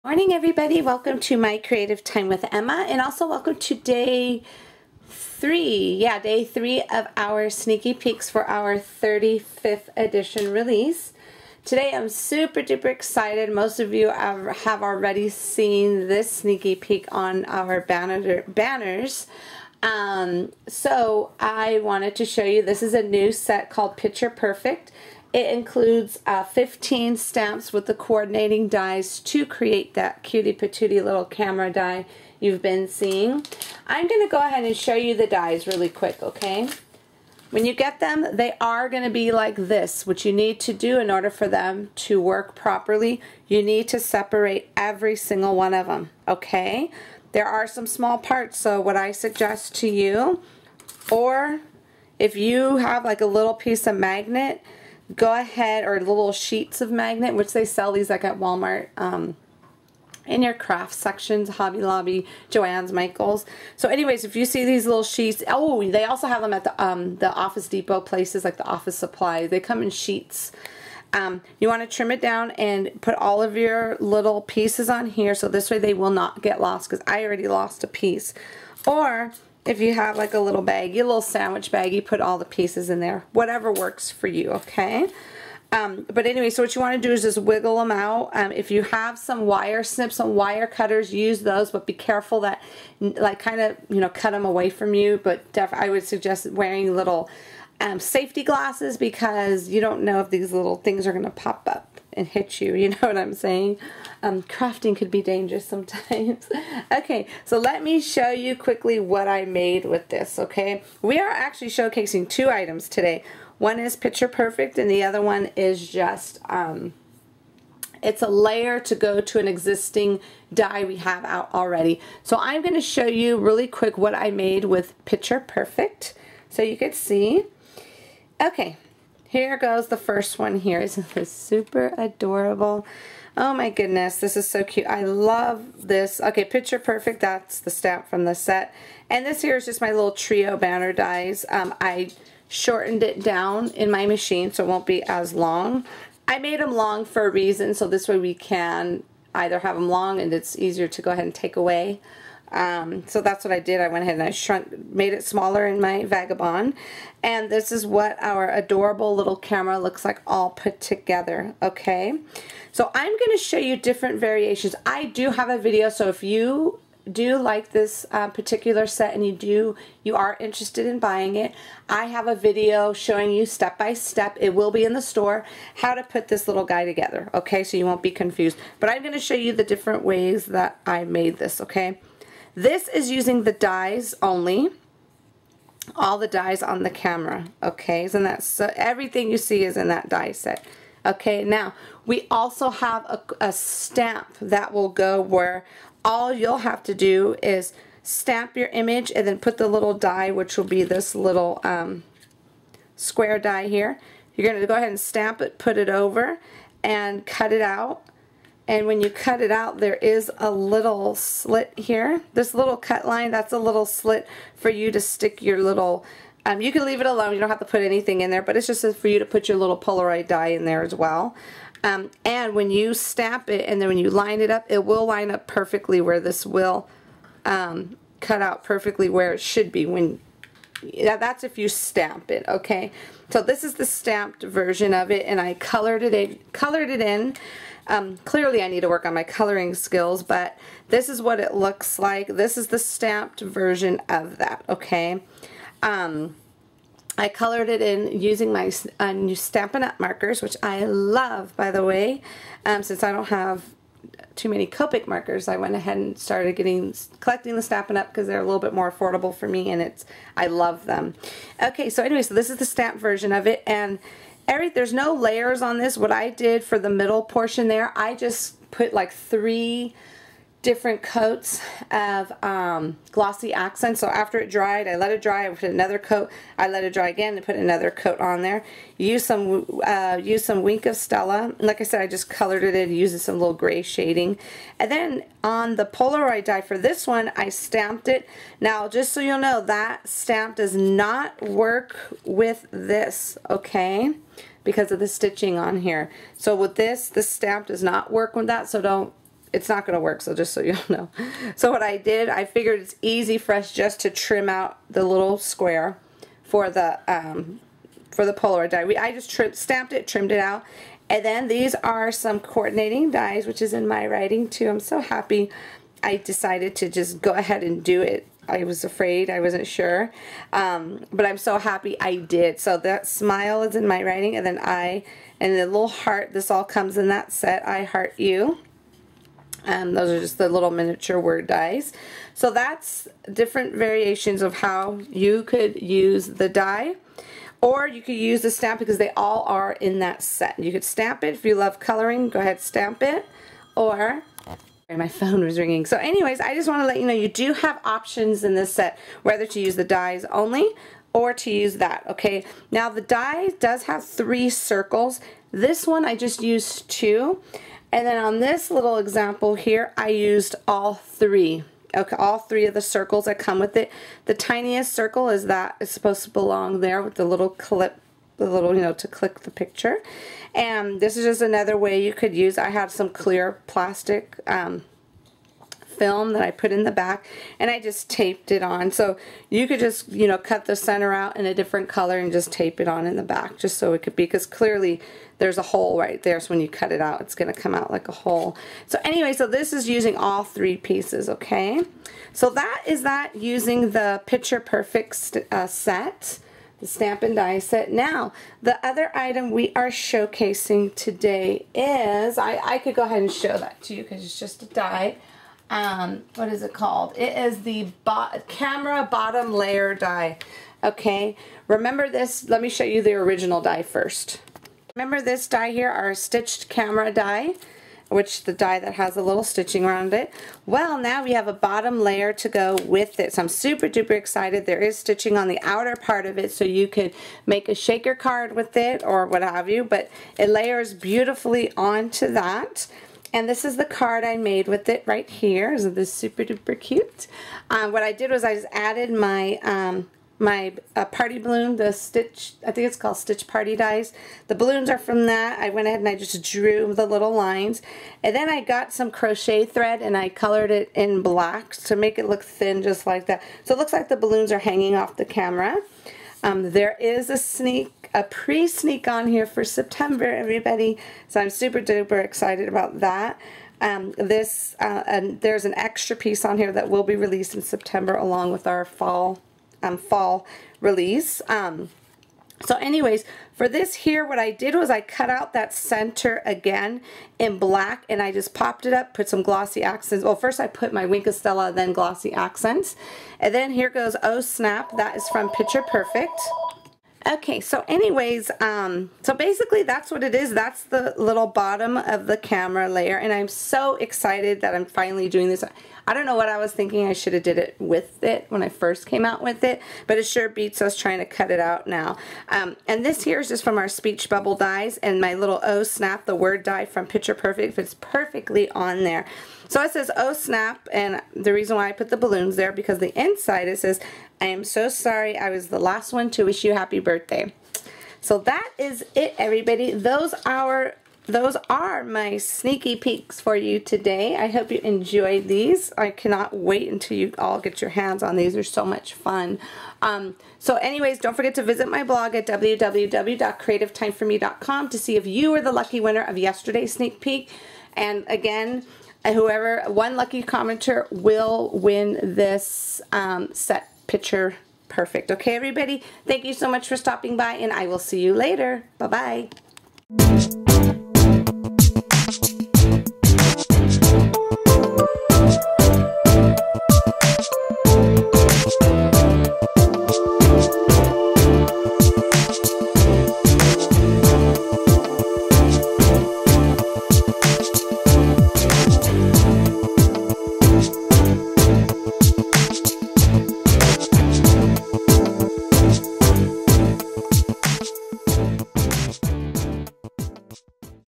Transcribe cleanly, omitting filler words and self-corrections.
Morning everybody, welcome to my creative time with Emma, and also welcome to day 3 of our sneaky peeks for our 35th edition release. Today I'm super duper excited. Most of you have already seen this sneaky peek on our banners. So I wanted to show you, this is a new set called Picture Perfect. It includes 15 stamps with the coordinating dies to create that cutie patootie little camera die you've been seeing. I'm going to go ahead and show you the dies really quick, okay? When you get them, they are going to be like this. What you need to do in order for them to work properly, you need to separate every single one of them, okay? There are some small parts, so what I suggest to you, or if you have like a little piece of magnet, go ahead, or little sheets of magnet, which they sell these like at Walmart, in your craft sections, Hobby Lobby, Joann's, Michael's. So anyways, if you see these little sheets, oh, they also have them at the Office Depot places like the Office Supply. They come in sheets. You want to trim it down and put all of your little pieces on here, so this way they will not get lost, because I already lost a piece. Or if you have like a little baggie, a little sandwich baggie, put all the pieces in there. Whatever works for you, okay? But anyway, so what you want to do is just wiggle them out. If you have some wire snips, some wire cutters, use those, but be careful that, like, kind of, you know, cut them away from you. But I would suggest wearing little safety glasses, because you don't know if these little things are going to pop up and hit you. You know what I'm saying? Crafting could be dangerous sometimes. Okay, so let me show you quickly what I made with this, okay? We are actually showcasing 2 items today. One is Picture Perfect, and the other one is just, it's a layer to go to an existing die we have out already. So I'm going to show you really quick what I made with Picture Perfect, so you could see. Okay, here goes the first one here. Isn't this super adorable? Oh my goodness, this is so cute. I love this. Okay, Picture Perfect, that's the stamp from the set. And this here is just my little trio banner dies. I shortened it down in my machine so it won't be as long. I made them long for a reason, so this way we can either have them long and it's easier to go ahead and take away. So that's what I did. I went ahead and I made it smaller in my Vagabond. And this is what our adorable little camera looks like all put together, okay? So I'm going to show you different variations. I do have a video, so if you do like this particular set and you are interested in buying it, I have a video showing you step by step. It will be in the store, how to put this little guy together, okay? So you won't be confused. But I'm going to show you the different ways that I made this, okay? This is using the dies only, all the dies on the camera, okay? So that's everything you see is in that die set. Okay, now we also have a stamp that will go where all you'll have to do is stamp your image and then put the little die, which will be this little square die here. You're going to go ahead and stamp it, put it over, and cut it out. And when you cut it out, there is a little slit here. This little cut line, that's a little slit for you to stick your little, you can leave it alone, you don't have to put anything in there, but it's just for you to put your little Polaroid die in there as well. And when you stamp it and then when you line it up, it will line up perfectly where this will cut out perfectly where it should be. That's if you stamp it, okay? So this is the stamped version of it, and I colored it in. Clearly I need to work on my coloring skills, but this is what it looks like. This is the stamped version of that, okay? I colored it in using my new Stampin' Up! Markers, which I love, by the way. Since I don't have too many Copic markers, I went ahead and started collecting the Stampin' Up! Because they're a little bit more affordable for me, and I love them. Okay, so anyway, so this is the stamped version of it, and there's no layers on this. What I did for the middle portion there, I just put like 3 different coats of glossy accents. So after it dried, I let it dry, I put another coat, I let it dry again and put another coat on there. Use some Wink of Stella. Like I said, I just colored it in using some little gray shading. And then on the Polaroid die for this one, I stamped it. Now, just so you'll know, that stamp does not work with this, okay? Because of the stitching on here. So with this stamp does not work with that, so don't it's not going to work, so just so you know. So what I did, I figured it's easy for us just to trim out the little square for the Polaroid die. I just stamped it, trimmed it out. And then these are some coordinating dies, which is in my writing too. I'm so happy I decided to just go ahead and do it. I was afraid, I wasn't sure, but I'm so happy I did. So that smile is in my writing, and then I, and the little heart, this all comes in that set, I heart you. Those are just the little miniature word dies. So that's different variations of how you could use the die, or you could use the stamp, because they all are in that set. You could stamp it if you love coloring, go ahead stamp it, or my phone was ringing. So anyways, I just want to let you know you do have options in this set, whether to use the dies only or to use that, okay? Now the die does have 3 circles. This one I just used 2. And then on this little example here, I used all 3. Okay, all 3 of the circles that come with it. The tiniest circle is that is supposed to belong there with the little clip, the little, you know, to click the picture. And this is just another way you could use, I have some clear plastic film that I put in the back, and I just taped it on. So you could just, you know, cut the center out in a different color and just tape it on in the back, just so it could be, because clearly there's a hole right there, so when you cut it out, it's going to come out like a hole. So anyway, so this is using all 3 pieces, okay? So that is that, using the Picture Perfect set, the stamp and die set. Now, the other item we are showcasing today is, I could go ahead and show that to you because it's just a die. What is it called? It is the camera bottom layer die. Okay, remember this, let me show you the original die first. Remember this die here, our stitched camera die, which the die that has a little stitching around it. Well, now we have a bottom layer to go with it, so I'm super duper excited. There is stitching on the outer part of it, so you could make a shaker card with it or what have you, but it layers beautifully onto that. And this is the card I made with it right here. Isn't this super duper cute? What I did was I just added my party balloon, the stitch, I think it's called Stitch Party dies. The balloons are from that. I went ahead and I just drew the little lines. And then I got some crochet thread and I colored it in black to make it look thin, just like that. So it looks like the balloons are hanging off the camera. There is a pre-sneak on here for September, everybody. So I'm super duper excited about that. And there's an extra piece on here that will be released in September along with our fall release. So anyways, for this here, what I did was I cut out that center again in black, and I just popped it up, put some glossy accents. Well, first I put my Wink of Stella, then glossy accents. And then here goes Oh Snap. That is from Picture Perfect. Okay, so anyways, so basically that's what it is. That's the little bottom of the camera layer, and I'm so excited that I'm finally doing this. I don't know what I was thinking. I should have did it with it when I first came out with it, but it sure beats us trying to cut it out now. And this here is just from our speech bubble dies, and my little Oh Snap, the word die from Picture Perfect, fits perfectly on there. So it says Oh Snap, and the reason why I put the balloons there, because the inside it says, I am so sorry I was the last one to wish you happy birthday. So that is it, everybody. Those are my sneaky peeks for you today. I hope you enjoyed these. I cannot wait until you all get your hands on these. They're so much fun. So anyways, don't forget to visit my blog at www.creativetimeforme.com to see if you were the lucky winner of yesterday's sneak peek. And again, whoever, one lucky commenter will win this set Picture Perfect. Okay, everybody? Thank you so much for stopping by, and I will see you later. Bye-bye.